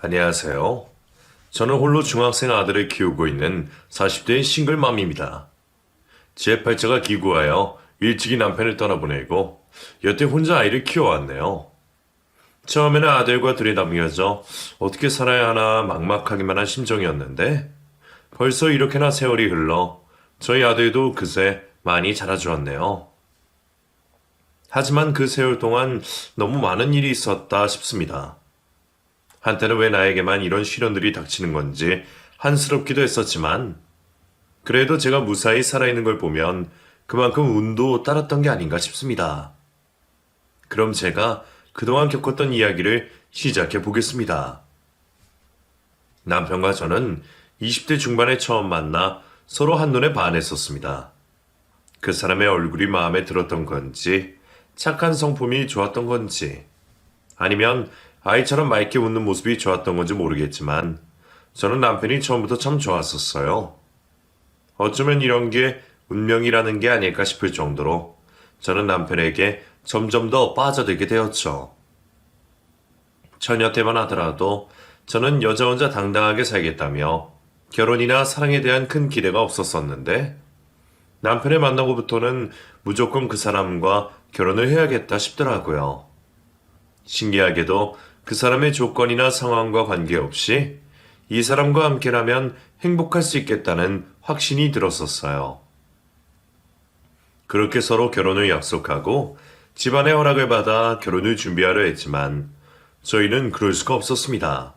안녕하세요. 저는 홀로 중학생 아들을 키우고 있는 40대의 싱글맘입니다. 제 팔자가 기구하여 일찍이 남편을 떠나보내고 여태 혼자 아이를 키워왔네요. 처음에는 아들과 둘이 남겨져 어떻게 살아야 하나 막막하기만 한 심정이었는데 벌써 이렇게나 세월이 흘러 저희 아들도 그새 많이 자라주었네요. 하지만 그 세월 동안 너무 많은 일이 있었다 싶습니다. 한때는 왜 나에게만 이런 시련들이 닥치는 건지 한스럽기도 했었지만 그래도 제가 무사히 살아있는 걸 보면 그만큼 운도 따랐던 게 아닌가 싶습니다. 그럼 제가 그동안 겪었던 이야기를 시작해 보겠습니다. 남편과 저는 20대 중반에 처음 만나 서로 한눈에 반했었습니다. 그 사람의 얼굴이 마음에 들었던 건지 착한 성품이 좋았던 건지 아니면 아이처럼 맑게 웃는 모습이 좋았던 건지 모르겠지만 저는 남편이 처음부터 참 좋았었어요. 어쩌면 이런 게 운명이라는 게 아닐까 싶을 정도로 저는 남편에게 점점 더 빠져들게 되었죠. 처녀 때만 하더라도 저는 여자 혼자 당당하게 살겠다며 결혼이나 사랑에 대한 큰 기대가 없었었는데 남편을 만나고부터는 무조건 그 사람과 결혼을 해야겠다 싶더라고요. 신기하게도 그 사람의 조건이나 상황과 관계없이 이 사람과 함께라면 행복할 수 있겠다는 확신이 들었었어요. 그렇게 서로 결혼을 약속하고 집안의 허락을 받아 결혼을 준비하려 했지만 저희는 그럴 수가 없었습니다.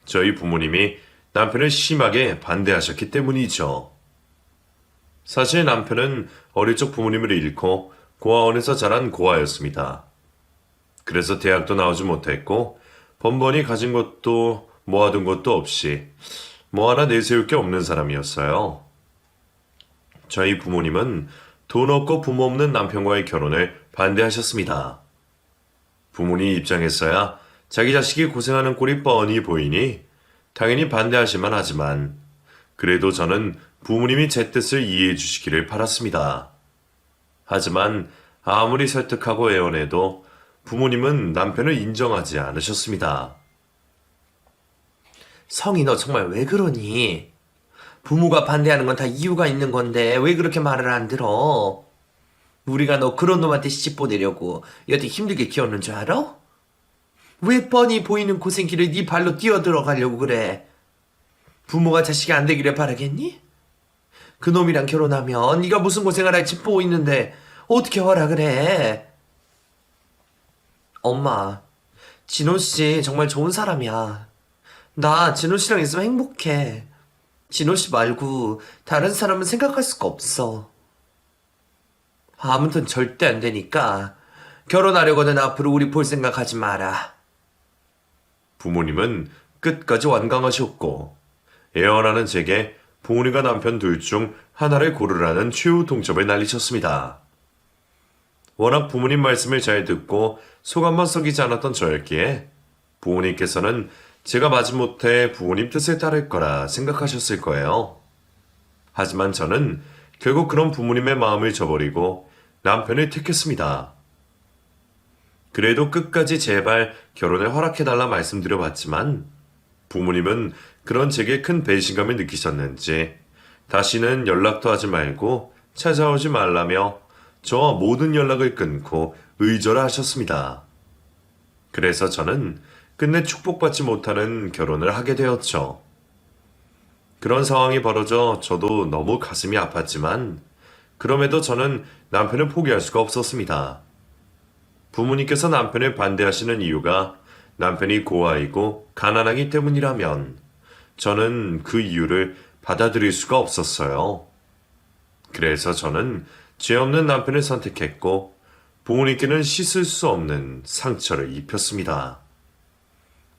저희 부모님이 남편을 심하게 반대하셨기 때문이죠. 사실 남편은 어릴 적 부모님을 잃고 고아원에서 자란 고아였습니다. 그래서 대학도 나오지 못했고 번번이 가진 것도 모아둔 것도 없이 뭐 하나 내세울 게 없는 사람이었어요. 저희 부모님은 돈 없고 부모 없는 남편과의 결혼을 반대하셨습니다. 부모님 입장에서야 자기 자식이 고생하는 꼴이 뻔히 보이니 당연히 반대하실만 하지만 그래도 저는 부모님이 제 뜻을 이해해 주시기를 바랐습니다. 하지만 아무리 설득하고 애원해도 부모님은 남편을 인정하지 않으셨습니다. 성희, 너 정말 왜 그러니? 부모가 반대하는 건 다 이유가 있는 건데 왜 그렇게 말을 안 들어? 우리가 너 그런 놈한테 시집 보내려고 여태 힘들게 키웠는 줄 알아? 왜 뻔히 보이는 고생길을 네 발로 뛰어들어가려고 그래? 부모가 자식이 안 되기를 바라겠니? 그 놈이랑 결혼하면 네가 무슨 고생을 할지 보이는데 어떻게 허락을 해? 엄마, 진호 씨 정말 좋은 사람이야. 나 진호 씨랑 있으면 행복해. 진호 씨 말고 다른 사람은 생각할 수가 없어. 아무튼 절대 안 되니까 결혼하려거든 앞으로 우리 볼 생각하지 마라. 부모님은 끝까지 완강하셨고 애원하는 제게 부모님과 남편 둘 중 하나를 고르라는 최후 통첩을 날리셨습니다. 워낙 부모님 말씀을 잘 듣고 속안만 썩이지 않았던 저였기에 부모님께서는 제가 마지못해 부모님 뜻을 따를 거라 생각하셨을 거예요. 하지만 저는 결국 그런 부모님의 마음을 저버리고 남편을 택했습니다. 그래도 끝까지 제발 결혼을 허락해달라 말씀드려봤지만 부모님은 그런 제게 큰 배신감을 느끼셨는지 다시는 연락도 하지 말고 찾아오지 말라며 저와 모든 연락을 끊고 의절하셨습니다. 그래서 저는 끝내 축복받지 못하는 결혼을 하게 되었죠. 그런 상황이 벌어져 저도 너무 가슴이 아팠지만 그럼에도 저는 남편을 포기할 수가 없었습니다. 부모님께서 남편을 반대하시는 이유가 남편이 고아이고 가난하기 때문이라면 저는 그 이유를 받아들일 수가 없었어요. 그래서 저는 죄 없는 남편을 선택했고 부모님께는 씻을 수 없는 상처를 입혔습니다.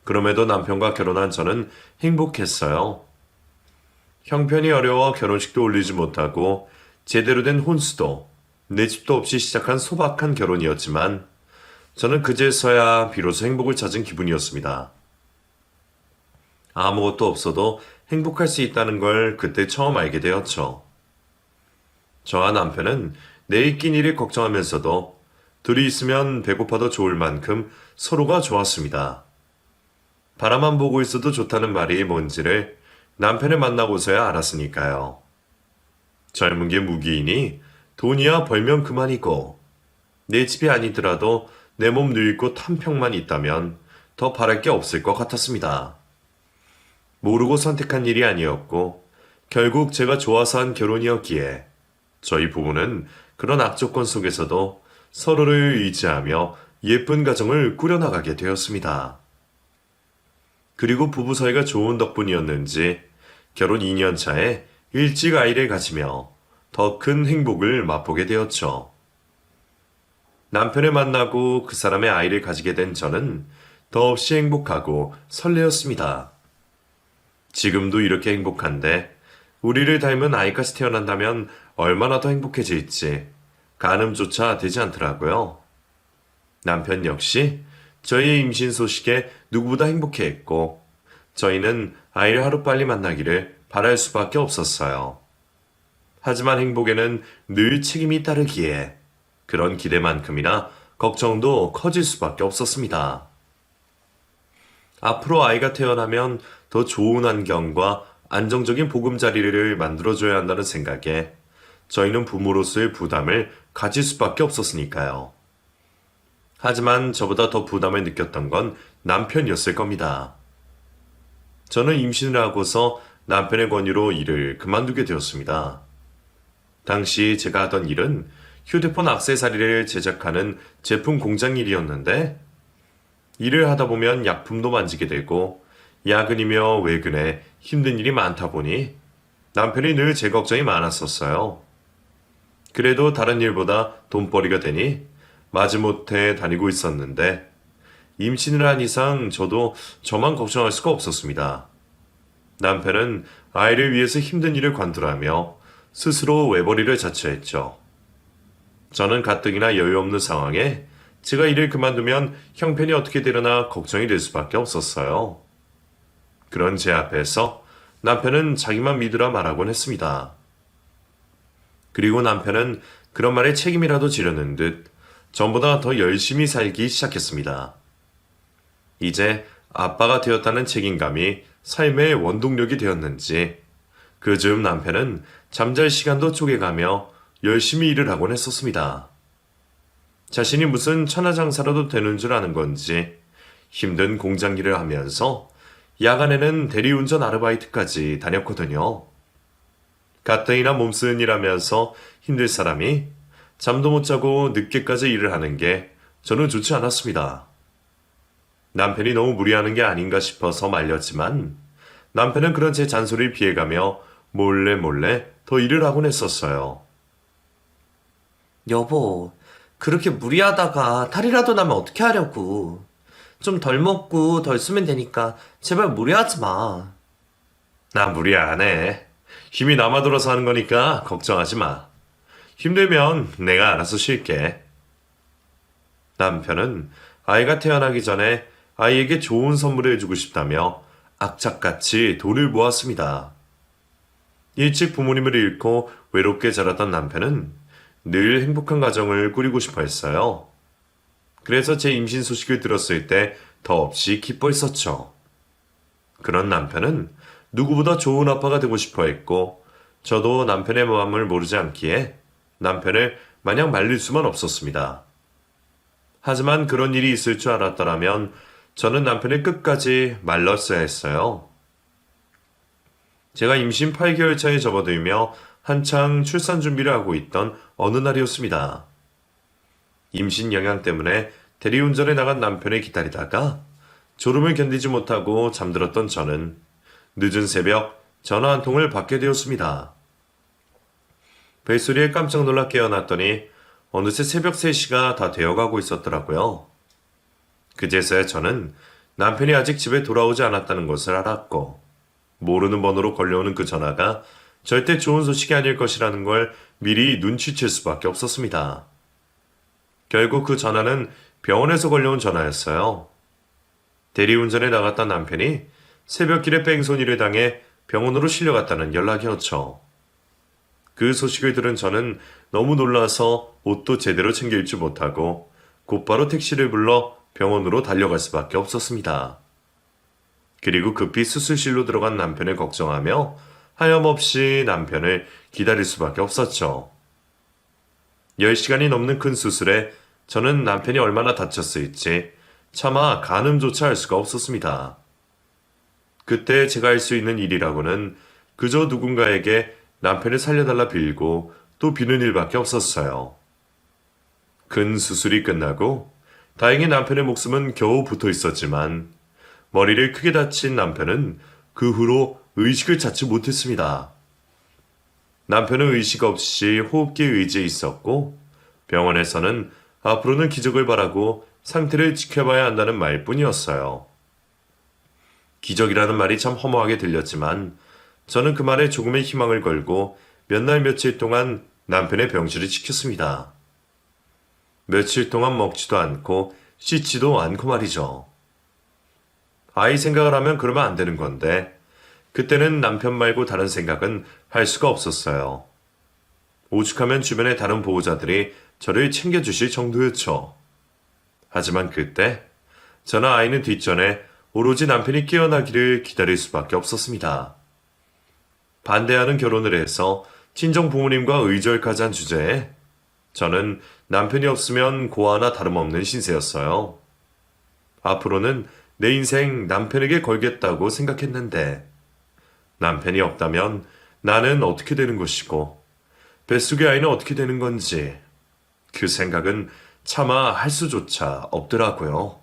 그럼에도 남편과 결혼한 저는 행복했어요. 형편이 어려워 결혼식도 올리지 못하고 제대로 된 혼수도 내 집도 없이 시작한 소박한 결혼이었지만 저는 그제서야 비로소 행복을 찾은 기분이었습니다. 아무것도 없어도 행복할 수 있다는 걸 그때 처음 알게 되었죠. 저와 남편은 내일 낀 일을 걱정하면서도 둘이 있으면 배고파도 좋을 만큼 서로가 좋았습니다. 바라만 보고 있어도 좋다는 말이 뭔지를 남편을 만나고서야 알았으니까요. 젊은 게 무기이니 돈이야 벌면 그만이고 내 집이 아니더라도 내 몸 늙고 한 평만 있다면 더 바랄 게 없을 것 같았습니다. 모르고 선택한 일이 아니었고 결국 제가 좋아서 한 결혼이었기에 저희 부부는 그런 악조건 속에서도 서로를 의지하며 예쁜 가정을 꾸려나가게 되었습니다. 그리고 부부 사이가 좋은 덕분이었는지 결혼 2년 차에 일찍 아이를 가지며 더 큰 행복을 맛보게 되었죠. 남편을 만나고 그 사람의 아이를 가지게 된 저는 더없이 행복하고 설레었습니다. 지금도 이렇게 행복한데 우리를 닮은 아이까지 태어난다면 얼마나 더 행복해질지 가늠조차 되지 않더라고요. 남편 역시 저희의 임신 소식에 누구보다 행복해했고 저희는 아이를 하루빨리 만나기를 바랄 수밖에 없었어요. 하지만 행복에는 늘 책임이 따르기에 그런 기대만큼이나 걱정도 커질 수밖에 없었습니다. 앞으로 아이가 태어나면 더 좋은 환경과 안정적인 보금자리를 만들어줘야 한다는 생각에 저희는 부모로서의 부담을 가질 수밖에 없었으니까요. 하지만 저보다 더 부담을 느꼈던 건 남편이었을 겁니다. 저는 임신을 하고서 남편의 권유로 일을 그만두게 되었습니다. 당시 제가 하던 일은 휴대폰 액세서리를 제작하는 제품 공장 일이었는데 일을 하다 보면 약품도 만지게 되고 야근이며 외근에 힘든 일이 많다 보니 남편이 늘 제 걱정이 많았었어요. 그래도 다른 일보다 돈벌이가 되니 마지못해 다니고 있었는데 임신을 한 이상 저도 저만 걱정할 수가 없었습니다. 남편은 아이를 위해서 힘든 일을 관두라며 스스로 외벌이를 자처했죠. 저는 가뜩이나 여유 없는 상황에 제가 일을 그만두면 형편이 어떻게 되려나 걱정이 될 수밖에 없었어요. 그런 제 앞에서 남편은 자기만 믿으라 말하곤 했습니다. 그리고 남편은 그런 말에 책임이라도 지려는 듯 전보다 더 열심히 살기 시작했습니다. 이제 아빠가 되었다는 책임감이 삶의 원동력이 되었는지 그 즈음 남편은 잠잘 시간도 쪼개가며 열심히 일을 하곤 했었습니다. 자신이 무슨 천하장사라도 되는 줄 아는 건지 힘든 공장 일을 하면서 야간에는 대리운전 아르바이트까지 다녔거든요. 가뜩이나 몸쓰는 일 하면서 힘들 사람이 잠도 못 자고 늦게까지 일을 하는 게 저는 좋지 않았습니다. 남편이 너무 무리하는 게 아닌가 싶어서 말렸지만 남편은 그런 제 잔소리를 피해가며 몰래 더 일을 하곤 했었어요. 여보, 그렇게 무리하다가 탈이라도 나면 어떻게 하려고. 좀 덜 먹고 덜 쓰면 되니까 제발 무리하지 마. 나 무리 안 해. 힘이 남아 돌아서 하는 거니까 걱정하지 마. 힘들면 내가 알아서 쉴게. 남편은 아이가 태어나기 전에 아이에게 좋은 선물을 해주고 싶다며 악착같이 돈을 모았습니다. 일찍 부모님을 잃고 외롭게 자랐던 남편은 늘 행복한 가정을 꾸리고 싶어 했어요. 그래서 제 임신 소식을 들었을 때 더없이 기뻐했었죠. 그런 남편은 누구보다 좋은 아빠가 되고 싶어 했고 저도 남편의 마음을 모르지 않기에 남편을 마냥 말릴 수만 없었습니다. 하지만 그런 일이 있을 줄 알았더라면 저는 남편을 끝까지 말렸어야 했어요. 제가 임신 8개월 차에 접어들며 한창 출산 준비를 하고 있던 어느 날이었습니다. 임신 영양 때문에 대리운전에 나간 남편을 기다리다가 졸음을 견디지 못하고 잠들었던 저는 늦은 새벽 전화 한 통을 받게 되었습니다. 벨소리에 깜짝 놀라 깨어났더니 어느새 새벽 3시가 다 되어가고 있었더라고요. 그제서야 저는 남편이 아직 집에 돌아오지 않았다는 것을 알았고 모르는 번호로 걸려오는 그 전화가 절대 좋은 소식이 아닐 것이라는 걸 미리 눈치챌 수밖에 없었습니다. 결국 그 전화는 병원에서 걸려온 전화였어요. 대리운전에 나갔던 남편이 새벽길에 뺑소니를 당해 병원으로 실려갔다는 연락이었죠. 그 소식을 들은 저는 너무 놀라서 옷도 제대로 챙겨 입지 못하고 곧바로 택시를 불러 병원으로 달려갈 수밖에 없었습니다. 그리고 급히 수술실로 들어간 남편을 걱정하며 하염없이 남편을 기다릴 수밖에 없었죠. 10시간이 넘는 큰 수술에 저는 남편이 얼마나 다쳤을지 차마 가늠조차 할 수가 없었습니다. 그때 제가 할 수 있는 일이라고는 그저 누군가에게 남편을 살려달라 빌고 또 비는 일밖에 없었어요. 큰 수술이 끝나고 다행히 남편의 목숨은 겨우 붙어 있었지만 머리를 크게 다친 남편은 그 후로 의식을 찾지 못했습니다. 남편은 의식 없이 호흡기에 의지해 있었고 병원에서는 앞으로는 기적을 바라고 상태를 지켜봐야 한다는 말뿐이었어요. 기적이라는 말이 참 허무하게 들렸지만 저는 그 말에 조금의 희망을 걸고 몇 날 며칠 동안 남편의 병실을 지켰습니다. 며칠 동안 먹지도 않고 씻지도 않고 말이죠. 아이 생각을 하면 그러면 안 되는 건데 그때는 남편 말고 다른 생각은 할 수가 없었어요. 오죽하면 주변의 다른 보호자들이 저를 챙겨주실 정도였죠. 하지만 그때 저나 아이는 뒷전에 오로지 남편이 깨어나기를 기다릴 수밖에 없었습니다. 반대하는 결혼을 해서 친정 부모님과 의절까지한 주제에 저는 남편이 없으면 고아나 다름없는 신세였어요. 앞으로는 내 인생 남편에게 걸겠다고 생각했는데 남편이 없다면 나는 어떻게 되는 것이고 뱃속의 아이는 어떻게 되는 건지 그 생각은 차마 할 수조차 없더라고요.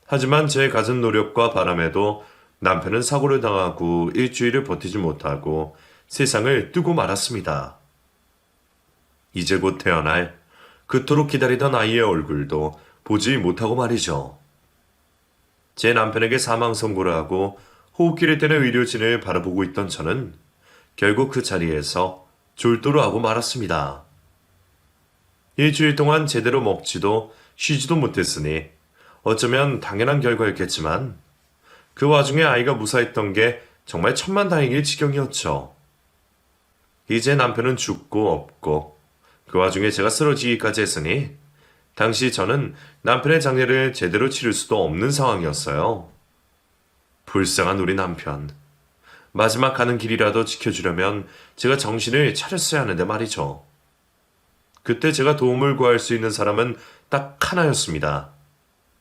하지만 제 갖은 노력과 바람에도 남편은 사고를 당하고 일주일을 버티지 못하고 세상을 뜨고 말았습니다. 이제 곧 태어날 그토록 기다리던 아이의 얼굴도 보지 못하고 말이죠. 제 남편에게 사망 선고를 하고 호흡기를 떼는 의료진을 바라보고 있던 저는 결국 그 자리에서 졸도를 하고 말았습니다. 일주일 동안 제대로 먹지도 쉬지도 못했으니 어쩌면 당연한 결과였겠지만 그 와중에 아이가 무사했던 게 정말 천만다행일 지경이었죠. 이제 남편은 죽고 없고 그 와중에 제가 쓰러지기까지 했으니 당시 저는 남편의 장례를 제대로 치를 수도 없는 상황이었어요. 불쌍한 우리 남편. 마지막 가는 길이라도 지켜주려면 제가 정신을 차렸어야 하는데 말이죠. 그때 제가 도움을 구할 수 있는 사람은 딱 하나였습니다.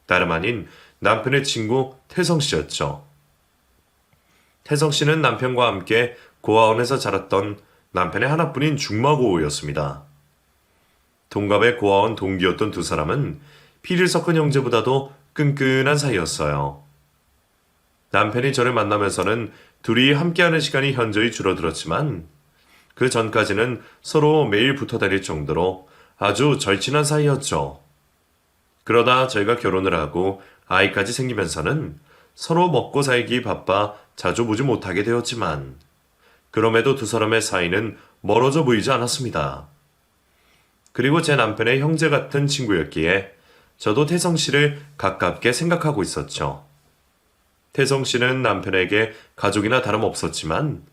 다름 아닌 남편의 친구 태성 씨였죠. 태성 씨는 남편과 함께 고아원에서 자랐던 남편의 하나뿐인 중마고우였습니다. 동갑의 고아원 동기였던 두 사람은 피를 섞은 형제보다도 끈끈한 사이였어요. 남편이 저를 만나면서는 둘이 함께하는 시간이 현저히 줄어들었지만 그 전까지는 서로 매일 붙어 다닐 정도로 아주 절친한 사이였죠. 그러다 저희가 결혼을 하고 아이까지 생기면서는 서로 먹고 살기 바빠 자주 보지 못하게 되었지만 그럼에도 두 사람의 사이는 멀어져 보이지 않았습니다. 그리고 제 남편의 형제 같은 친구였기에 저도 태성 씨를 가깝게 생각하고 있었죠. 태성 씨는 남편에게 가족이나 다름없었지만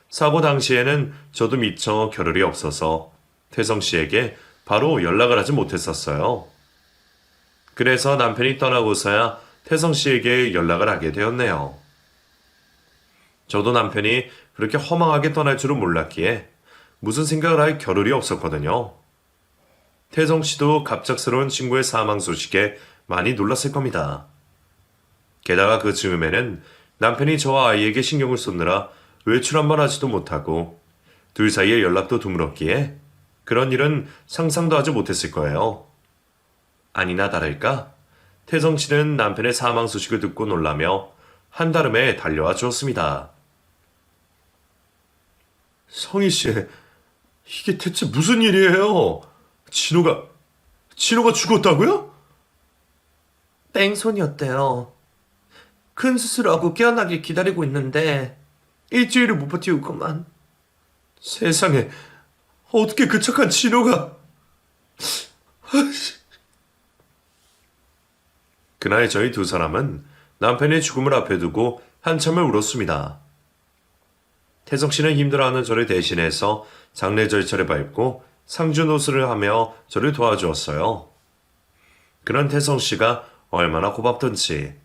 사고 당시에는 저도 미처 겨를이 없어서 태성 씨에게 바로 연락을 하지 못했었어요. 그래서 남편이 떠나고서야 태성 씨에게 연락을 하게 되었네요. 저도 남편이 그렇게 허망하게 떠날 줄은 몰랐기에 무슨 생각을 할 겨를이 없었거든요. 태성 씨도 갑작스러운 친구의 사망 소식에 많이 놀랐을 겁니다. 게다가 그 즈음에는 남편이 저와 아이에게 신경을 쏟느라 외출 한 번 하지도 못하고 둘 사이에 연락도 드물었기에 그런 일은 상상도 하지 못했을 거예요. 아니나 다를까 태성 씨는 남편의 사망 소식을 듣고 놀라며 한달음에 달려와 주었습니다. 성희 씨, 이게 대체 무슨 일이에요? 진호가 죽었다고요? 땡손이었대요. 큰 수술하고 깨어나길 기다리고 있는데 일주일을 못 버티고 그만. 세상에, 어떻게 그 착한 진호가... 그날 저희 두 사람은 남편의 죽음을 앞에 두고 한참을 울었습니다. 태성 씨는 힘들어하는 저를 대신해서 장례 절차를 밟고 상주 노술을 하며 저를 도와주었어요. 그런 태성 씨가 얼마나 고맙던지.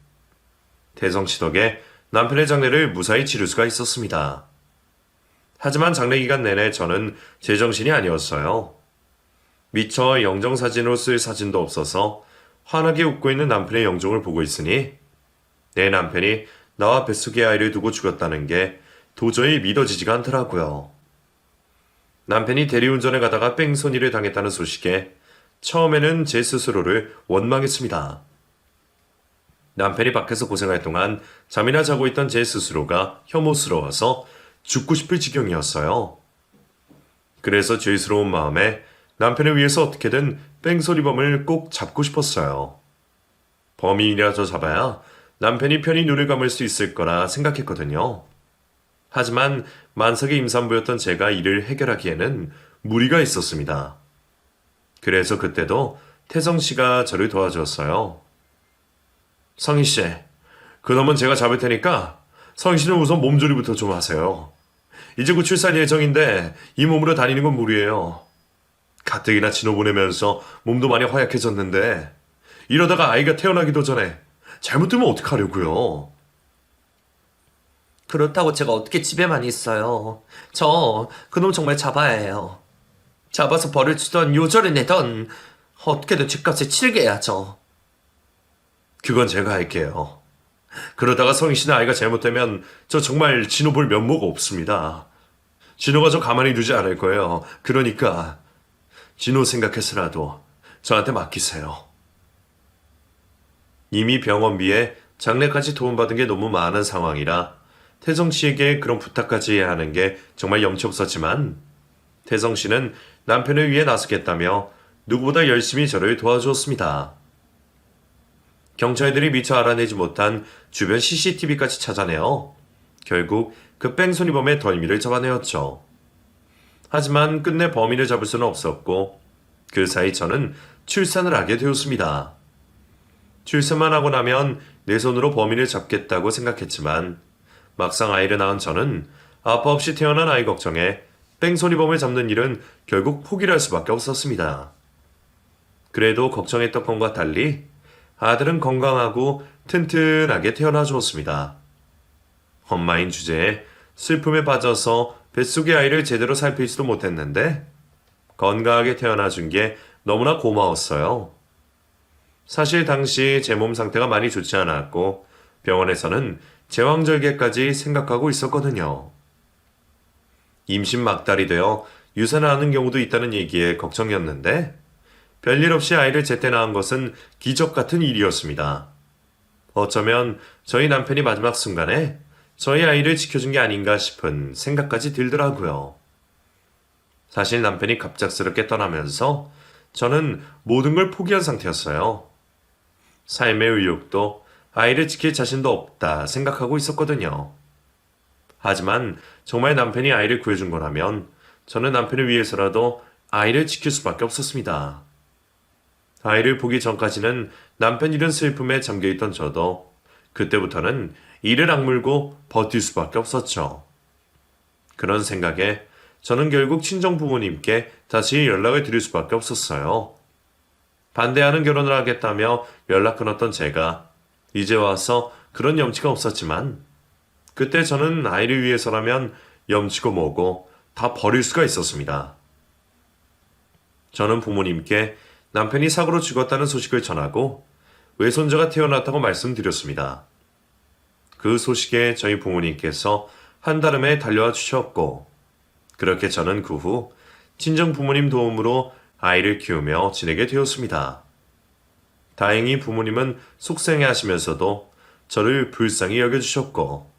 태성 씨 덕에 남편의 장례를 무사히 치를 수가 있었습니다. 하지만 장례 기간 내내 저는 제정신이 아니었어요. 미처 영정사진으로 쓸 사진도 없어서 환하게 웃고 있는 남편의 영정을 보고 있으니 내 남편이 나와 뱃속에 아이를 두고 죽었다는 게 도저히 믿어지지가 않더라고요. 남편이 대리운전을 가다가 뺑소니를 당했다는 소식에 처음에는 제 스스로를 원망했습니다. 남편이 밖에서 고생할 동안 잠이나 자고 있던 제 스스로가 혐오스러워서 죽고 싶을 지경이었어요. 그래서 죄스러운 마음에 남편을 위해서 어떻게든 뺑소니범을 꼭 잡고 싶었어요. 범인이라도 잡아야 남편이 편히 눈을 감을 수 있을 거라 생각했거든요. 하지만 만삭의 임산부였던 제가 이를 해결하기에는 무리가 있었습니다. 그래서 그때도 태성 씨가 저를 도와주었어요. 성희 씨, 그놈은 제가 잡을 테니까 성희 씨는 우선 몸조리부터 좀 하세요. 이제 곧 출산 예정인데 이 몸으로 다니는 건 무리예요. 가뜩이나 진호 보내면서 몸도 많이 허약해졌는데 이러다가 아이가 태어나기도 전에 잘못되면 어떡하려고요. 그렇다고 제가 어떻게 집에만 있어요. 저 그놈 정말 잡아야 해요. 잡아서 벌을 주던 요절을 내던 어떻게든 죗값을 치르게 해야죠. 그건 제가 할게요. 그러다가 성희 씨는 아이가 잘못되면 저 정말 진호 볼 면모가 없습니다. 진호가 저 가만히 두지 않을 거예요. 그러니까 진호 생각해서라도 저한테 맡기세요. 이미 병원비에 장례까지 도움받은 게 너무 많은 상황이라 태성 씨에게 그런 부탁까지 해야 하는 게 정말 염치 없었지만 태성 씨는 남편을 위해 나서겠다며 누구보다 열심히 저를 도와주었습니다. 경찰들이 미처 알아내지 못한 주변 CCTV까지 찾아내어 결국 그 뺑소니범의 덜미를 잡아내었죠. 하지만 끝내 범인을 잡을 수는 없었고 그 사이 저는 출산을 하게 되었습니다. 출산만 하고 나면 내 손으로 범인을 잡겠다고 생각했지만 막상 아이를 낳은 저는 아빠 없이 태어난 아이 걱정에 뺑소니범을 잡는 일은 결국 포기를 할 수밖에 없었습니다. 그래도 걱정했던 것과 달리 아들은 건강하고 튼튼하게 태어나 주었습니다. 엄마인 주제에 슬픔에 빠져서 뱃속의 아이를 제대로 살피지도 못했는데 건강하게 태어나 준 게 너무나 고마웠어요. 사실 당시 제 몸 상태가 많이 좋지 않았고 병원에서는 제왕절개까지 생각하고 있었거든요. 임신 막달이 되어 유산을 하는 경우도 있다는 얘기에 걱정이었는데 별일 없이 아이를 제때 낳은 것은 기적 같은 일이었습니다. 어쩌면 저희 남편이 마지막 순간에 저희 아이를 지켜준 게 아닌가 싶은 생각까지 들더라고요. 사실 남편이 갑작스럽게 떠나면서 저는 모든 걸 포기한 상태였어요. 삶의 의욕도 아이를 지킬 자신도 없다 생각하고 있었거든요. 하지만 정말 남편이 아이를 구해준 거라면 저는 남편을 위해서라도 아이를 지킬 수밖에 없었습니다. 아이를 보기 전까지는 남편 잃은 슬픔에 잠겨있던 저도 그때부터는 이를 악물고 버틸 수밖에 없었죠. 그런 생각에 저는 결국 친정 부모님께 다시 연락을 드릴 수밖에 없었어요. 반대하는 결혼을 하겠다며 연락 끊었던 제가 이제 와서 그런 염치가 없었지만 그때 저는 아이를 위해서라면 염치고 뭐고 다 버릴 수가 있었습니다. 저는 부모님께 남편이 사고로 죽었다는 소식을 전하고 외손자가 태어났다고 말씀드렸습니다. 그 소식에 저희 부모님께서 한달음에 달려와 주셨고 그렇게 저는 그 후 친정 부모님 도움으로 아이를 키우며 지내게 되었습니다. 다행히 부모님은 속상해 하시면서도 저를 불쌍히 여겨주셨고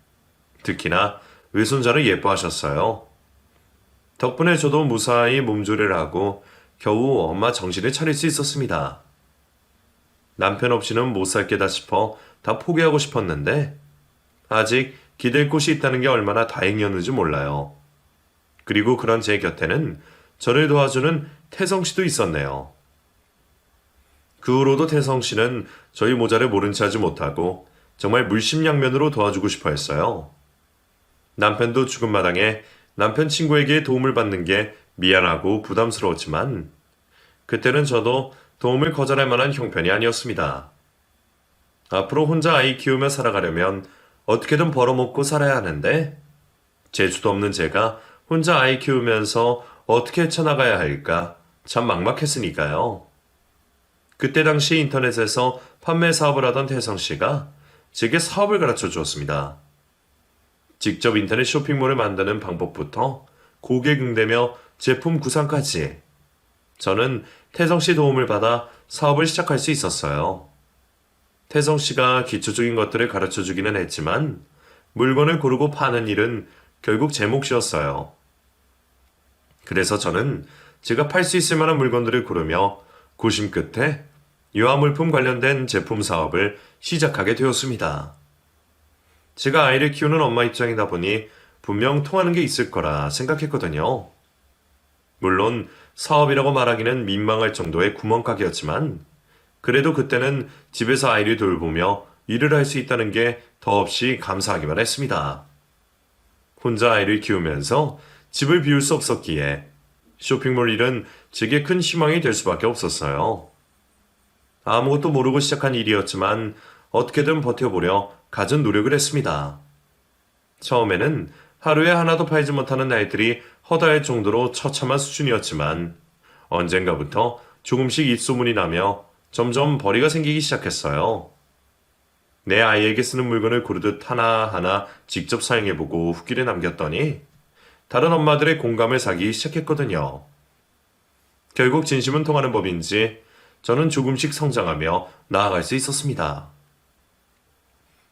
특히나 외손자를 예뻐하셨어요. 덕분에 저도 무사히 몸조리를 하고 겨우 엄마 정신을 차릴 수 있었습니다. 남편 없이는 못 살겠다 싶어 다 포기하고 싶었는데 아직 기댈 곳이 있다는 게 얼마나 다행이었는지 몰라요. 그리고 그런 제 곁에는 저를 도와주는 태성 씨도 있었네요. 그 후로도 태성 씨는 저희 모자를 모른 체 하지 못하고 정말 물심양면으로 도와주고 싶어 했어요. 남편도 죽은 마당에 남편 친구에게 도움을 받는 게 미안하고 부담스러웠지만 그때는 저도 도움을 거절할 만한 형편이 아니었습니다. 앞으로 혼자 아이 키우며 살아가려면 어떻게든 벌어먹고 살아야 하는데 재주도 없는 제가 혼자 아이 키우면서 어떻게 헤쳐나가야 할까 참 막막했으니까요. 그때 당시 인터넷에서 판매 사업을 하던 태성 씨가 제게 사업을 가르쳐 주었습니다. 직접 인터넷 쇼핑몰을 만드는 방법부터 고객 응대며 제품 구상까지 저는 태성 씨 도움을 받아 사업을 시작할 수 있었어요. 태성 씨가 기초적인 것들을 가르쳐 주기는 했지만 물건을 고르고 파는 일은 결국 제 몫이었어요. 그래서 저는 제가 팔 수 있을 만한 물건들을 고르며 고심 끝에 유아물품 관련된 제품 사업을 시작하게 되었습니다. 제가 아이를 키우는 엄마 입장이다 보니 분명 통하는 게 있을 거라 생각했거든요. 물론 사업이라고 말하기는 민망할 정도의 구멍가게였지만 그래도 그때는 집에서 아이를 돌보며 일을 할 수 있다는 게 더없이 감사하기만 했습니다. 혼자 아이를 키우면서 집을 비울 수 없었기에 쇼핑몰 일은 제게 큰 희망이 될 수밖에 없었어요. 아무것도 모르고 시작한 일이었지만 어떻게든 버텨보려 갖은 노력을 했습니다. 처음에는 하루에 하나도 팔지 못하는 날들이 허다할 정도로 처참한 수준이었지만 언젠가부터 조금씩 입소문이 나며 점점 벌이가 생기기 시작했어요. 내 아이에게 쓰는 물건을 고르듯 하나하나 직접 사용해보고 후기를 남겼더니 다른 엄마들의 공감을 사기 시작했거든요. 결국 진심은 통하는 법인지 저는 조금씩 성장하며 나아갈 수 있었습니다.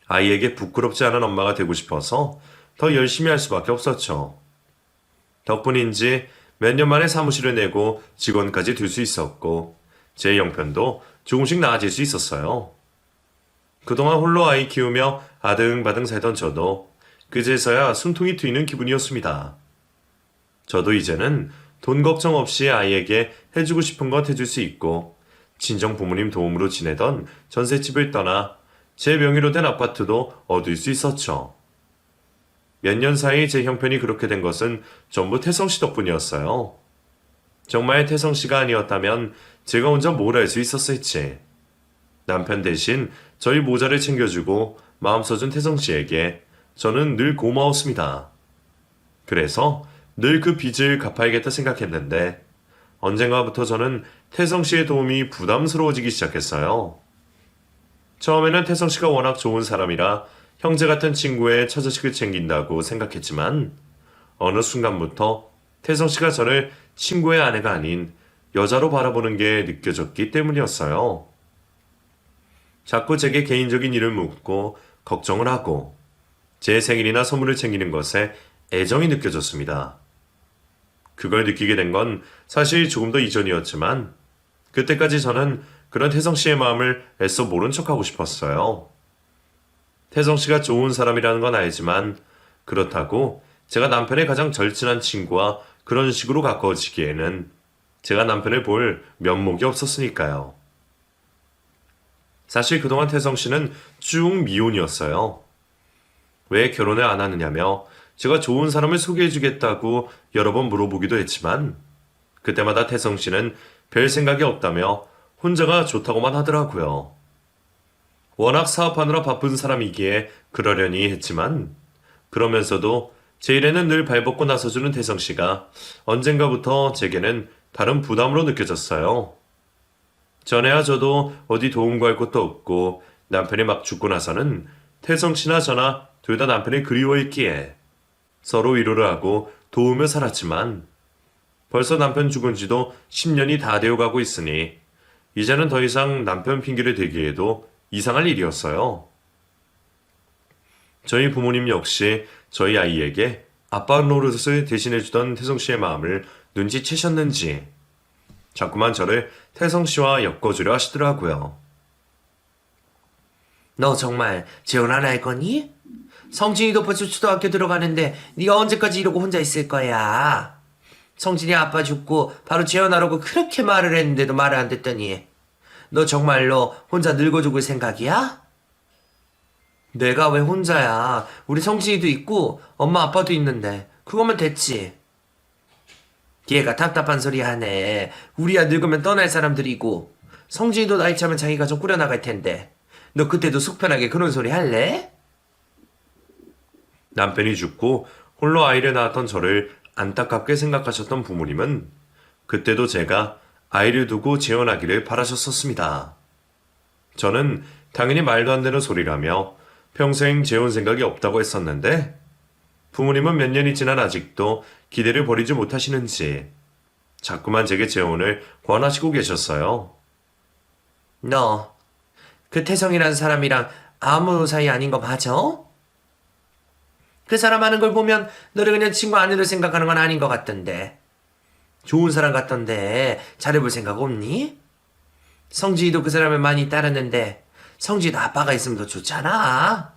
아이에게 부끄럽지 않은 엄마가 되고 싶어서 더 열심히 할 수밖에 없었죠. 덕분인지 몇 년 만에 사무실을 내고 직원까지 될 수 있었고 제 형편도 조금씩 나아질 수 있었어요. 그동안 홀로 아이 키우며 아등바등 살던 저도 그제서야 숨통이 트이는 기분이었습니다. 저도 이제는 돈 걱정 없이 아이에게 해주고 싶은 것 해줄 수 있고 친정 부모님 도움으로 지내던 전셋집을 떠나 제 명의로 된 아파트도 얻을 수 있었죠. 몇 년 사이 제 형편이 그렇게 된 것은 전부 태성 씨 덕분이었어요. 정말 태성 씨가 아니었다면 제가 혼자 뭘 할 수 있었을지. 남편 대신 저희 모자를 챙겨주고 마음 써준 태성 씨에게 저는 늘 고마웠습니다. 그래서 늘 그 빚을 갚아야겠다 생각했는데 언젠가부터 저는 태성 씨의 도움이 부담스러워지기 시작했어요. 처음에는 태성 씨가 워낙 좋은 사람이라 형제 같은 친구의 처자식을 챙긴다고 생각했지만 어느 순간부터 태성 씨가 저를 친구의 아내가 아닌 여자로 바라보는 게 느껴졌기 때문이었어요. 자꾸 제게 개인적인 일을 묻고 걱정을 하고 제 생일이나 선물을 챙기는 것에 애정이 느껴졌습니다. 그걸 느끼게 된 건 사실 조금 더 이전이었지만 그때까지 저는 그런 태성 씨의 마음을 애써 모른 척하고 싶었어요. 태성 씨가 좋은 사람이라는 건 알지만 그렇다고 제가 남편의 가장 절친한 친구와 그런 식으로 가까워지기에는 제가 남편을 볼 면목이 없었으니까요. 사실 그동안 태성 씨는 쭉 미혼이었어요. 왜 결혼을 안 하느냐며 제가 좋은 사람을 소개해주겠다고 여러 번 물어보기도 했지만 그때마다 태성 씨는 별 생각이 없다며 혼자가 좋다고만 하더라고요. 워낙 사업하느라 바쁜 사람이기에 그러려니 했지만 그러면서도 제 일에는 늘 발벗고 나서주는 태성 씨가 언젠가부터 제게는 다른 부담으로 느껴졌어요. 전에야 저도 어디 도움 구할 것도 없고 남편이 막 죽고 나서는 태성 씨나 저나 둘 다 남편이 그리워했기에 서로 위로를 하고 도우며 살았지만 벌써 남편 죽은 지도 10년이 다 되어가고 있으니 이제는 더 이상 남편 핑계를 대기에도 이상할 일이었어요. 저희 부모님 역시 저희 아이에게 아빠 노릇을 대신해주던 태성 씨의 마음을 눈치채셨는지 자꾸만 저를 태성 씨와 엮어주려 하시더라고요. 너 정말 재혼 안 할 거니? 성진이도 벌써 초등학교 들어가는데 네가 언제까지 이러고 혼자 있을 거야? 성진이 아빠 죽고 바로 재혼하라고 그렇게 말을 했는데도 말을 안 듣더니 너 정말로 혼자 늙어 죽을 생각이야? 내가 왜 혼자야? 우리 성진이도 있고 엄마 아빠도 있는데 그거면 됐지. 얘가 답답한 소리 하네. 우리야 늙으면 떠날 사람들이고 성진이도 나이 차면 자기가 좀 꾸려나갈 텐데 너 그때도 속편하게 그런 소리 할래? 남편이 죽고 홀로 아이를 낳았던 저를 안타깝게 생각하셨던 부모님은 그때도 제가 아이를 두고 재혼하기를 바라셨었습니다. 저는 당연히 말도 안 되는 소리라며 평생 재혼 생각이 없다고 했었는데 부모님은 몇 년이 지난 아직도 기대를 버리지 못하시는지 자꾸만 제게 재혼을 권하시고 계셨어요. 너, 그 태성이라는 사람이랑 아무 사이 아닌 거 맞아? 그 사람 하는 걸 보면 너를 그냥 친구 아내로 생각하는 건 아닌 것 같던데. 좋은 사람 같던데 잘해볼 생각 없니? 성지희도 그 사람을 많이 따랐는데 성지희도 아빠가 있으면 더 좋잖아.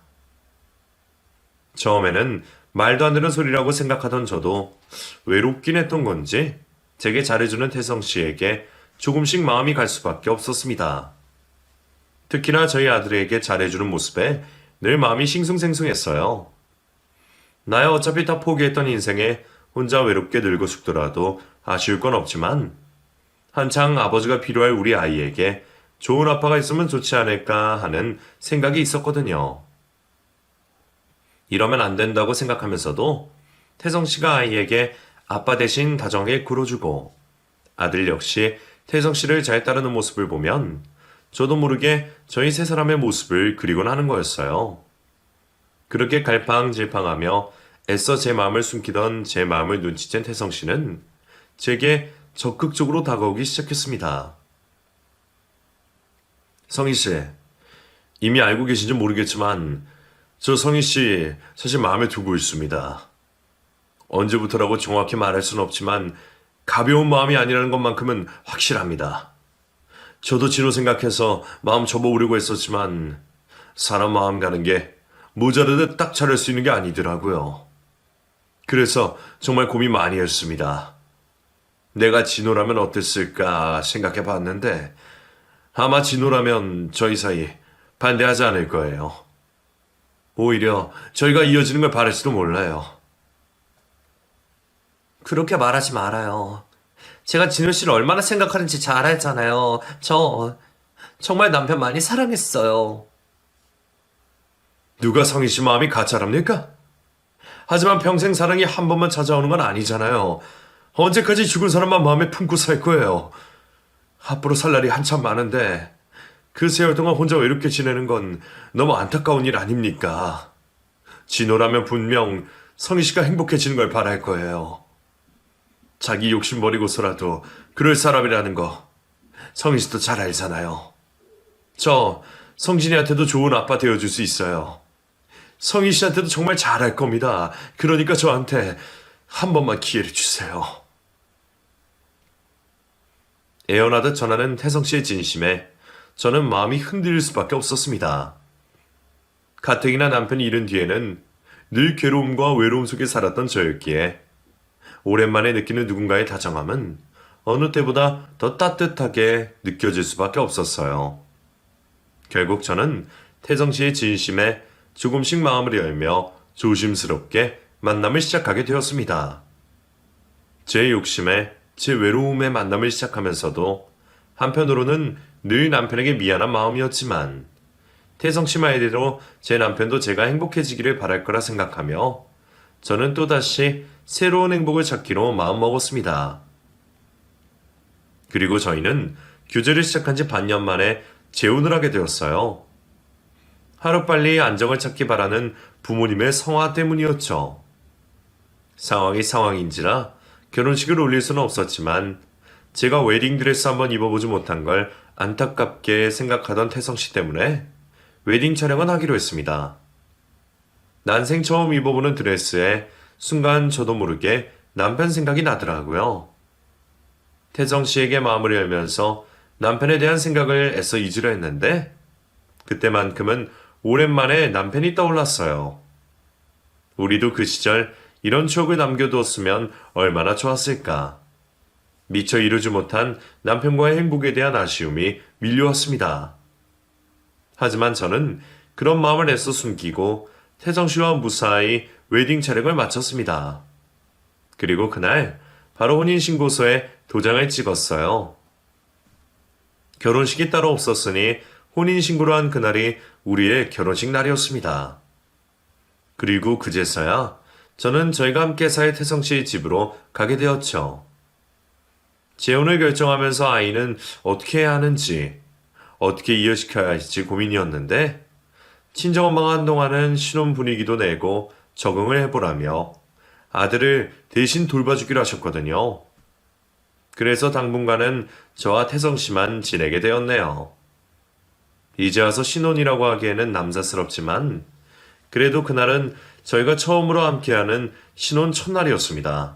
처음에는 말도 안 되는 소리라고 생각하던 저도 외롭긴 했던 건지 제게 잘해주는 태성 씨에게 조금씩 마음이 갈 수밖에 없었습니다. 특히나 저희 아들에게 잘해주는 모습에 늘 마음이 싱숭생숭했어요. 나야 어차피 다 포기했던 인생에 혼자 외롭게 늙어 죽더라도 아쉬울 건 없지만 한창 아버지가 필요할 우리 아이에게 좋은 아빠가 있으면 좋지 않을까 하는 생각이 있었거든요. 이러면 안 된다고 생각하면서도 태성 씨가 아이에게 아빠 대신 다정하게 굴어주고 아들 역시 태성 씨를 잘 따르는 모습을 보면 저도 모르게 저희 세 사람의 모습을 그리곤 하는 거였어요. 그렇게 갈팡질팡하며 애써 제 마음을 숨기던 제 마음을 눈치챈 태성 씨는 제게 적극적으로 다가오기 시작했습니다. 성희 씨, 이미 알고 계신지 모르겠지만 저 성희 씨 사실 마음에 두고 있습니다. 언제부터라고 정확히 말할 수는 없지만 가벼운 마음이 아니라는 것만큼은 확실합니다. 저도 진호 생각해서 마음 접어오려고 했었지만 사람 마음 가는 게 모자르듯 딱 자를 수 있는 게 아니더라고요. 그래서 정말 고민 많이 했습니다. 내가 진호라면 어땠을까 생각해 봤는데 아마 진호라면 저희 사이 반대하지 않을 거예요. 오히려 저희가 이어지는 걸 바랄지도 몰라요. 그렇게 말하지 말아요. 제가 진우 씨를 얼마나 생각하는지 잘 알잖아요. 저 정말 남편 많이 사랑했어요. 누가 성희 씨 마음이 가짜랍니까? 하지만 평생 사랑이 한 번만 찾아오는 건 아니잖아요. 언제까지 죽은 사람만 마음에 품고 살 거예요. 앞으로 살 날이 한참 많은데 그 세월 동안 혼자 외롭게 지내는 건 너무 안타까운 일 아닙니까? 진호라면 분명 성희 씨가 행복해지는 걸 바랄 거예요. 자기 욕심 버리고서라도 그럴 사람이라는 거 성희 씨도 잘 알잖아요. 저 성진이한테도 좋은 아빠 되어줄 수 있어요. 성희 씨한테도 정말 잘할 겁니다. 그러니까 저한테 한 번만 기회를 주세요. 애원하듯 전하는 태성 씨의 진심에 저는 마음이 흔들릴 수밖에 없었습니다. 가뜩이나 남편이 잃은 뒤에는 늘 괴로움과 외로움 속에 살았던 저였기에 오랜만에 느끼는 누군가의 다정함은 어느 때보다 더 따뜻하게 느껴질 수밖에 없었어요. 결국 저는 태성 씨의 진심에 조금씩 마음을 열며 조심스럽게 만남을 시작하게 되었습니다. 제 욕심에 제 외로움에 만남을 시작하면서도 한편으로는 늘 남편에게 미안한 마음이었지만 태성 씨 말대로 제 남편도 제가 행복해지기를 바랄 거라 생각하며 저는 또다시 새로운 행복을 찾기로 마음먹었습니다. 그리고 저희는 교제를 시작한 지 반년 만에 재혼을 하게 되었어요. 하루빨리 안정을 찾기 바라는 부모님의 성화 때문이었죠. 상황이 상황인지라 결혼식을 올릴 수는 없었지만 제가 웨딩드레스 한번 입어보지 못한 걸 안타깝게 생각하던 태성씨 때문에 웨딩 촬영은 하기로 했습니다. 난생 처음 입어보는 드레스에 순간 저도 모르게 남편 생각이 나더라고요. 태성씨에게 마음을 열면서 남편에 대한 생각을 애써 잊으려 했는데 그때만큼은 오랜만에 남편이 떠올랐어요. 우리도 그 시절 이런 추억을 남겨두었으면 얼마나 좋았을까. 미처 이루지 못한 남편과의 행복에 대한 아쉬움이 밀려왔습니다. 하지만 저는 그런 마음을 애써 숨기고 태성씨와 무사히 웨딩 촬영을 마쳤습니다. 그리고 그날 바로 혼인신고서에 도장을 찍었어요. 결혼식이 따로 없었으니 혼인신고를 한 그날이 우리의 결혼식 날이었습니다. 그리고 그제서야 저는 저희가 함께 살 태성씨의 집으로 가게 되었죠. 재혼을 결정하면서 아이는 어떻게 해야 하는지, 어떻게 이어시켜야 할지 고민이었는데 친정엄마가 한동안은 신혼 분위기도 내고 적응을 해보라며 아들을 대신 돌봐주기로 하셨거든요. 그래서 당분간은 저와 태성씨만 지내게 되었네요. 이제 와서 신혼이라고 하기에는 남사스럽지만 그래도 그날은 저희가 처음으로 함께하는 신혼 첫날이었습니다.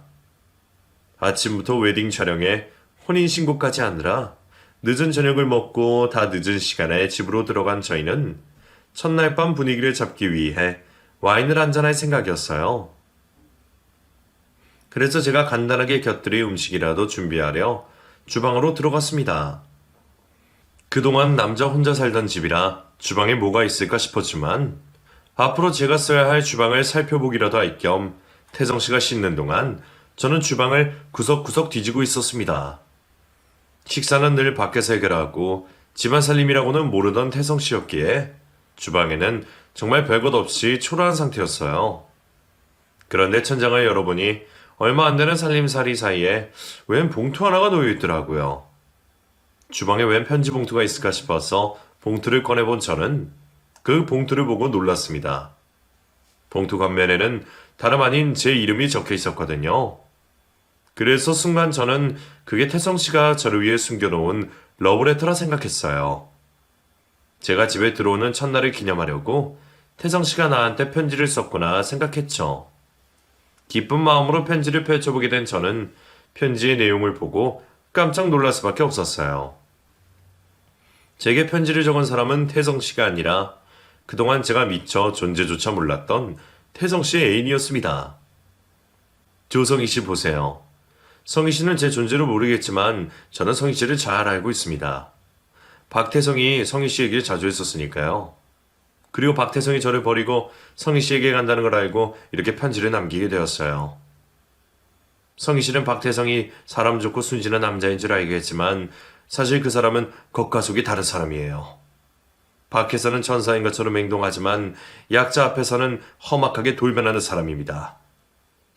아침부터 웨딩 촬영에 혼인신고까지 하느라 늦은 저녁을 먹고 다 늦은 시간에 집으로 들어간 저희는 첫날 밤 분위기를 잡기 위해 와인을 한잔할 생각이었어요. 그래서 제가 간단하게 곁들일 음식이라도 준비하려 주방으로 들어갔습니다. 그동안 남자 혼자 살던 집이라 주방에 뭐가 있을까 싶었지만 앞으로 제가 써야 할 주방을 살펴보기라도 할 겸 태성씨가 씻는 동안 저는 주방을 구석구석 뒤지고 있었습니다. 식사는 늘 밖에서 해결하고 집안 살림이라고는 모르던 태성씨였기에 주방에는 정말 별것 없이 초라한 상태였어요. 그런데 천장을 열어보니 얼마 안 되는 살림살이 사이에 웬 봉투 하나가 놓여 있더라고요. 주방에 웬 편지 봉투가 있을까 싶어서 봉투를 꺼내본 저는 그 봉투를 보고 놀랐습니다. 봉투 겉면에는 다름 아닌 제 이름이 적혀 있었거든요. 그래서 순간 저는 그게 태성씨가 저를 위해 숨겨놓은 러브레터라 생각했어요. 제가 집에 들어오는 첫날을 기념하려고 태성씨가 나한테 편지를 썼구나 생각했죠. 기쁜 마음으로 편지를 펼쳐보게 된 저는 편지의 내용을 보고 깜짝 놀랄 수밖에 없었어요. 제게 편지를 적은 사람은 태성씨가 아니라 그동안 제가 미처 존재조차 몰랐던 태성씨의 애인이었습니다. 조성희씨 보세요. 성희씨는 제 존재를 모르겠지만 저는 성희씨를 잘 알고 있습니다. 박태성이 성희씨 얘기를 자주 했었으니까요. 그리고 박태성이 저를 버리고 성희씨에게 간다는 걸 알고 이렇게 편지를 남기게 되었어요. 성희씨는 박태성이 사람 좋고 순진한 남자인 줄 알겠지만 사실 그 사람은 겉과 속이 다른 사람이에요. 밖에서는 천사인 것처럼 행동하지만 약자 앞에서는 험악하게 돌변하는 사람입니다.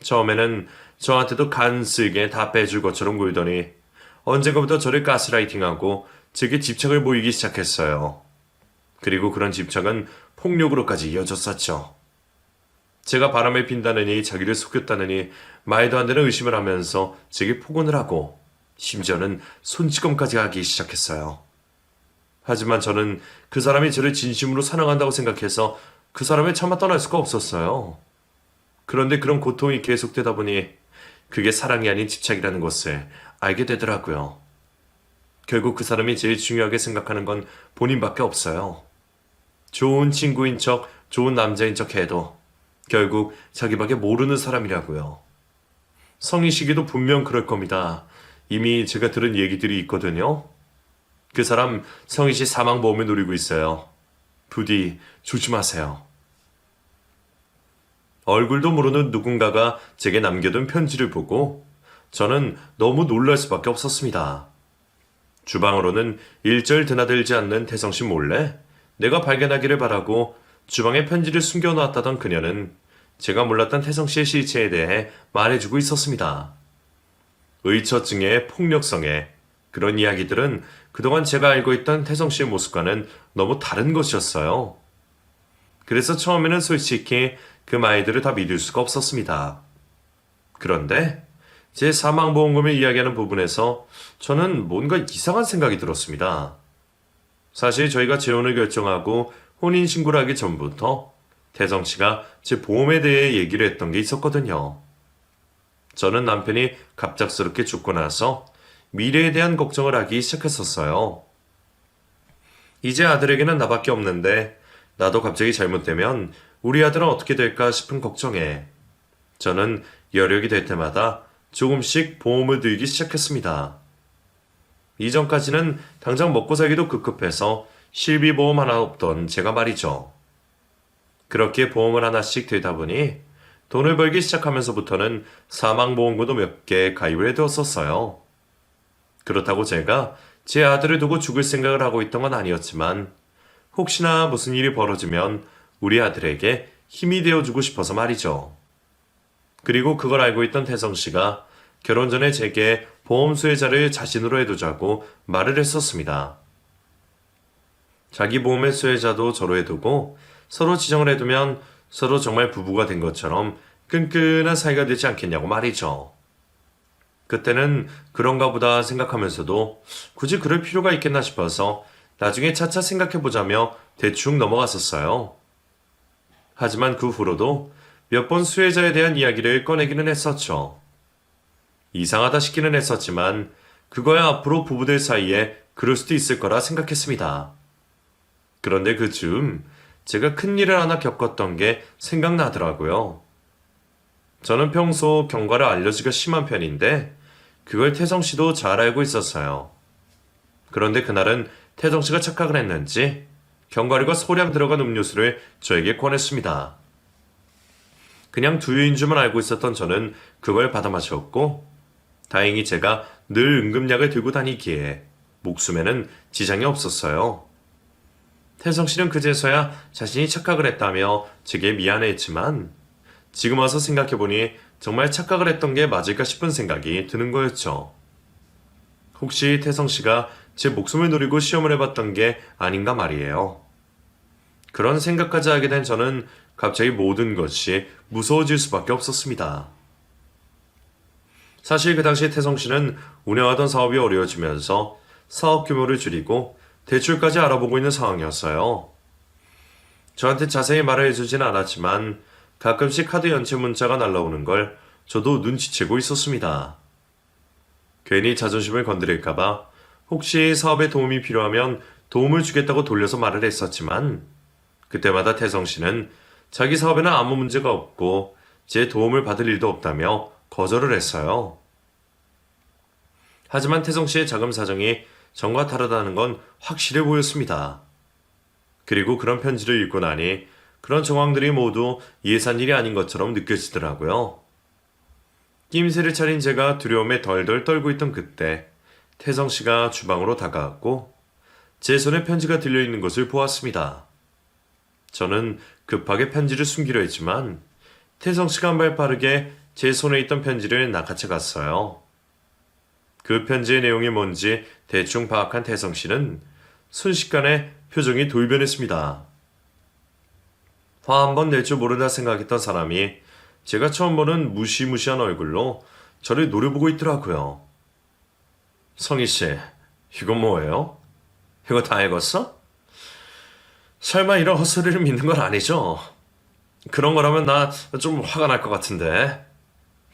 처음에는 저한테도 간쓸게 다 빼줄 것처럼 굴더니 언젠가부터 저를 가스라이팅하고 제게 집착을 보이기 시작했어요. 그리고 그런 집착은 폭력으로까지 이어졌었죠. 제가 바람을 핀다느니 자기를 속였다느니 말도 안 되는 의심을 하면서 제게 폭언을 하고 심지어는 손찌검까지 하기 시작했어요. 하지만 저는 그 사람이 저를 진심으로 사랑한다고 생각해서 그 사람을 차마 떠날 수가 없었어요. 그런데 그런 고통이 계속되다 보니 그게 사랑이 아닌 집착이라는 것을 알게 되더라고요. 결국 그 사람이 제일 중요하게 생각하는 건 본인밖에 없어요. 좋은 친구인 척, 좋은 남자인 척 해도 결국 자기밖에 모르는 사람이라고요. 성희씨에게도 분명 그럴 겁니다. 이미 제가 들은 얘기들이 있거든요. 그 사람 성희씨 사망보험을 노리고 있어요. 부디 조심하세요. 얼굴도 모르는 누군가가 제게 남겨둔 편지를 보고 저는 너무 놀랄 수밖에 없었습니다. 주방으로는 일절 드나들지 않는 태성씨 몰래 내가 발견하기를 바라고 주방에 편지를 숨겨놓았다던 그녀는 제가 몰랐던 태성씨의 실체에 대해 말해주고 있었습니다. 의처증에 폭력성에 그런 이야기들은 그동안 제가 알고 있던 태성씨의 모습과는 너무 다른 것이었어요. 그래서 처음에는 솔직히 그 말들을 다 믿을 수가 없었습니다. 그런데 제 사망보험금을 이야기하는 부분에서 저는 뭔가 이상한 생각이 들었습니다. 사실 저희가 재혼을 결정하고 혼인신고를 하기 전부터 태성씨가 제 보험에 대해 얘기를 했던 게 있었거든요. 저는 남편이 갑작스럽게 죽고 나서 미래에 대한 걱정을 하기 시작했었어요. 이제 아들에게는 나밖에 없는데 나도 갑자기 잘못되면 우리 아들은 어떻게 될까 싶은 걱정에 저는 여력이 될 때마다 조금씩 보험을 들기 시작했습니다. 이전까지는 당장 먹고 살기도 급급해서 실비보험 하나 없던 제가 말이죠. 그렇게 보험을 하나씩 들다 보니 돈을 벌기 시작하면서부터는 사망보험금도 몇 개 가입을 해두었었어요. 그렇다고 제가 제 아들을 두고 죽을 생각을 하고 있던 건 아니었지만 혹시나 무슨 일이 벌어지면 우리 아들에게 힘이 되어주고 싶어서 말이죠. 그리고 그걸 알고 있던 태성 씨가 결혼 전에 제게 보험 수혜자를 자신으로 해두자고 말을 했었습니다. 자기 보험의 수혜자도 저로 해두고 서로 지정을 해두면 서로 정말 부부가 된 것처럼 끈끈한 사이가 되지 않겠냐고 말이죠. 그때는 그런가 보다 생각하면서도 굳이 그럴 필요가 있겠나 싶어서 나중에 차차 생각해보자며 대충 넘어갔었어요. 하지만 그 후로도 몇 번 수혜자에 대한 이야기를 꺼내기는 했었죠. 이상하다 싶기는 했었지만 그거야 앞으로 부부들 사이에 그럴 수도 있을 거라 생각했습니다. 그런데 그쯤 제가 큰일을 하나 겪었던 게 생각나더라고요. 저는 평소 경과를 알러지가 심한 편인데 그걸 태성 씨도 잘 알고 있었어요. 그런데 그날은 태성 씨가 착각을 했는지 견과류가 소량 들어간 음료수를 저에게 권했습니다. 그냥 두유인 줄만 알고 있었던 저는 그걸 받아 마셨고 다행히 제가 늘 응급약을 들고 다니기에 목숨에는 지장이 없었어요. 태성 씨는 그제서야 자신이 착각을 했다며 제게 미안해했지만 지금 와서 생각해보니 정말 착각을 했던 게 맞을까 싶은 생각이 드는 거였죠. 혹시 태성 씨가 제 목숨을 노리고 시험을 해봤던 게 아닌가 말이에요. 그런 생각까지 하게 된 저는 갑자기 모든 것이 무서워질 수밖에 없었습니다. 사실 그 당시 태성 씨는 운영하던 사업이 어려워지면서 사업 규모를 줄이고 대출까지 알아보고 있는 상황이었어요. 저한테 자세히 말을 해주진 않았지만 가끔씩 카드 연체 문자가 날라오는 걸 저도 눈치채고 있었습니다. 괜히 자존심을 건드릴까봐 혹시 사업에 도움이 필요하면 도움을 주겠다고 돌려서 말을 했었지만 그때마다 태성 씨는 자기 사업에는 아무 문제가 없고 제 도움을 받을 일도 없다며 거절을 했어요. 하지만 태성 씨의 자금 사정이 전과 다르다는 건 확실해 보였습니다. 그리고 그런 편지를 읽고 나니 그런 정황들이 모두 예산 일이 아닌 것처럼 느껴지더라고요. 낌새를 차린 제가 두려움에 덜덜 떨고 있던 그때 태성 씨가 주방으로 다가왔고 제 손에 편지가 들려있는 것을 보았습니다. 저는 급하게 편지를 숨기려 했지만 태성 씨가 한 발 빠르게 제 손에 있던 편지를 낚아채 갔어요. 그 편지의 내용이 뭔지 대충 파악한 태성 씨는 순식간에 표정이 돌변했습니다. 화 한 번 낼 줄 모른다 생각했던 사람이 제가 처음 보는 무시무시한 얼굴로 저를 노려보고 있더라고요. 성희 씨, 이거 뭐예요? 이거 다 읽었어? 설마 이런 헛소리를 믿는 건 아니죠? 그런 거라면 나 좀 화가 날 것 같은데.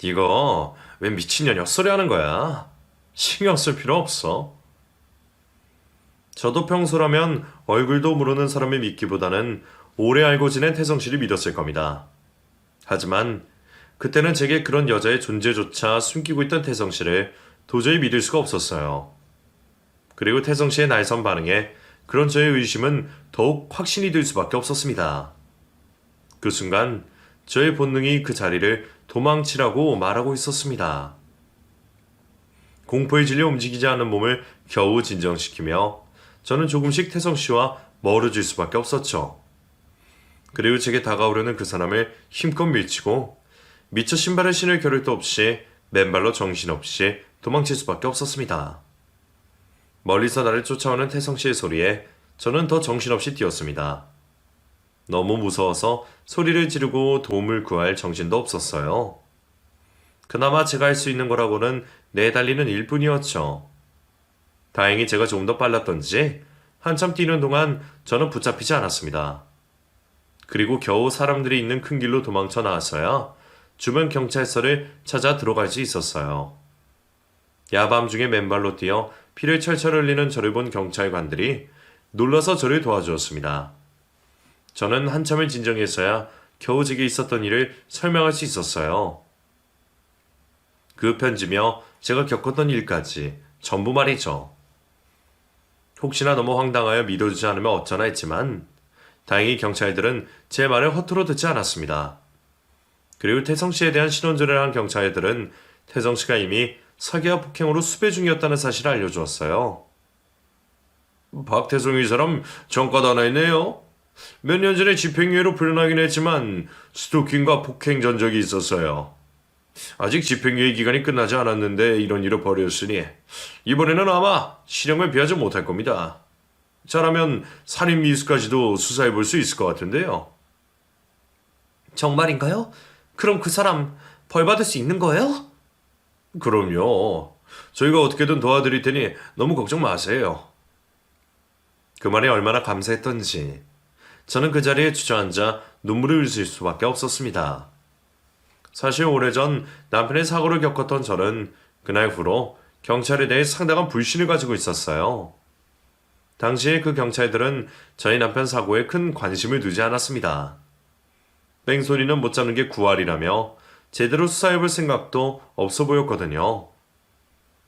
이거 왜 미친년 헛소리 하는 거야? 신경 쓸 필요 없어. 저도 평소라면 얼굴도 모르는 사람을 믿기보다는 오래 알고 지낸 태성 씨를 믿었을 겁니다. 하지만 그때는 제게 그런 여자의 존재조차 숨기고 있던 태성 씨를 도저히 믿을 수가 없었어요. 그리고 태성 씨의 날선 반응에 그런 저의 의심은 더욱 확신이 들 수밖에 없었습니다. 그 순간 저의 본능이 그 자리를 도망치라고 말하고 있었습니다. 공포에 질려 움직이지 않은 몸을 겨우 진정시키며 저는 조금씩 태성 씨와 멀어질 수밖에 없었죠. 그리고 제게 다가오려는 그 사람을 힘껏 밀치고 미처 신발을 신을 겨를도 없이 맨발로 정신없이 도망칠 수밖에 없었습니다. 멀리서 나를 쫓아오는 태성 씨의 소리에 저는 더 정신없이 뛰었습니다. 너무 무서워서 소리를 지르고 도움을 구할 정신도 없었어요. 그나마 제가 할 수 있는 거라고는 내달리는 일뿐이었죠. 다행히 제가 좀 더 빨랐던지 한참 뛰는 동안 저는 붙잡히지 않았습니다. 그리고 겨우 사람들이 있는 큰 길로 도망쳐 나왔어야 주변 경찰서를 찾아 들어갈 수 있었어요. 야밤 중에 맨발로 뛰어 피를 철철 흘리는 저를 본 경찰관들이 놀라서 저를 도와주었습니다. 저는 한참을 진정했어야 겨우 제게 있었던 일을 설명할 수 있었어요. 그 편지며 제가 겪었던 일까지 전부 말이죠. 혹시나 너무 황당하여 믿어주지 않으면 어쩌나 했지만 다행히 경찰들은 제 말을 허투루 듣지 않았습니다. 그리고 태성 씨에 대한 신원조회를 한 경찰들은 태성 씨가 이미 사기와 폭행으로 수배 중이었다는 사실을 알려주었어요. 박태성 이 사람 전과 하나 있네요. 몇 년 전에 집행유예로 풀려나긴 했지만 스토킹과 폭행 전적이 있었어요. 아직 집행유예 기간이 끝나지 않았는데 이런 일을 벌였으니 이번에는 아마 실형을 피하지 못할 겁니다. 잘하면 살인 미수까지도 수사해 볼 수 있을 것 같은데요. 정말인가요? 그럼 그 사람 벌 받을 수 있는 거예요? 그럼요. 저희가 어떻게든 도와드릴 테니 너무 걱정 마세요. 그 말이 얼마나 감사했던지 저는 그 자리에 주저앉아 눈물을 흘릴 수밖에 없었습니다. 사실 오래전 남편의 사고를 겪었던 저는 그날 후로 경찰에 대해 상당한 불신을 가지고 있었어요. 당시에 그 경찰들은 저희 남편 사고에 큰 관심을 두지 않았습니다. 뺑소니는 못 잡는 게 구할이라며 제대로 수사해볼 생각도 없어 보였거든요.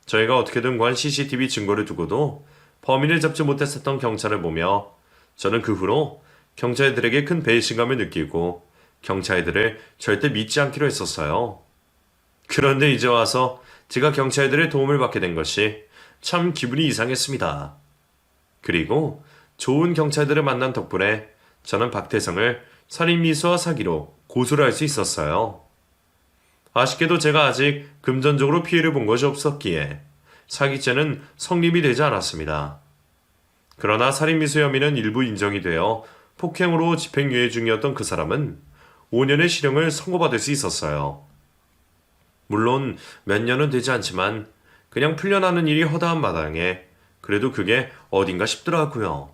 저희가 어떻게든 구한 CCTV 증거를 두고도 범인을 잡지 못했었던 경찰을 보며 저는 그 후로 경찰들에게 큰 배신감을 느끼고 경찰들을 절대 믿지 않기로 했었어요. 그런데 이제 와서 제가 경찰들의 도움을 받게 된 것이 참 기분이 이상했습니다. 그리고 좋은 경찰들을 만난 덕분에 저는 박태성을 살인미수와 사기로 고소를 할 수 있었어요. 아쉽게도 제가 아직 금전적으로 피해를 본 것이 없었기에 사기죄는 성립이 되지 않았습니다. 그러나 살인미수 혐의는 일부 인정이 되어 폭행으로 집행유예 중이었던 그 사람은 5년의 실형을 선고받을 수 있었어요. 물론 몇 년은 되지 않지만 그냥 풀려나는 일이 허다한 마당에 그래도 그게 어딘가 싶더라고요.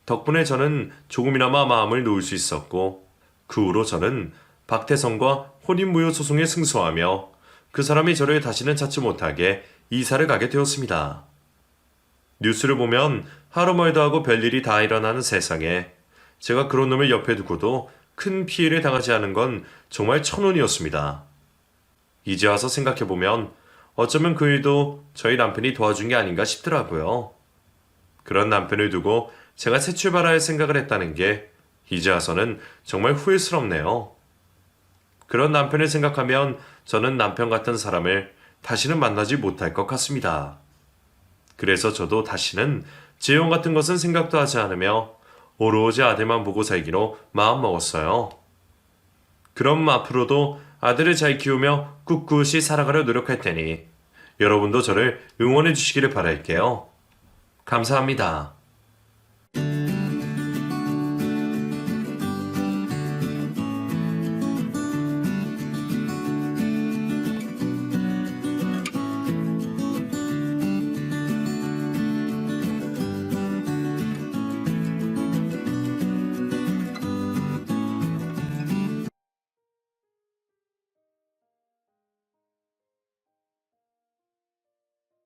덕분에 저는 조금이나마 마음을 놓을 수 있었고 그 후로 저는 박태성과 혼인무효 소송에 승소하며 그 사람이 저를 다시는 찾지 못하게 이사를 가게 되었습니다. 뉴스를 보면 하루 멀다 하고 별일이 다 일어나는 세상에 제가 그런 놈을 옆에 두고도 큰 피해를 당하지 않은 건 정말 천운이었습니다. 이제 와서 생각해보면 어쩌면 그 일도 저희 남편이 도와준 게 아닌가 싶더라고요. 그런 남편을 두고 제가 새 출발할 생각을 했다는 게 이제 와서는 정말 후회스럽네요. 그런 남편을 생각하면 저는 남편 같은 사람을 다시는 만나지 못할 것 같습니다. 그래서 저도 다시는 재혼 같은 것은 생각도 하지 않으며 오로지 아들만 보고 살기로 마음먹었어요. 그럼 앞으로도 아들을 잘 키우며 꿋꿋이 살아가려 노력할 테니 여러분도 저를 응원해 주시기를 바랄게요. 감사합니다.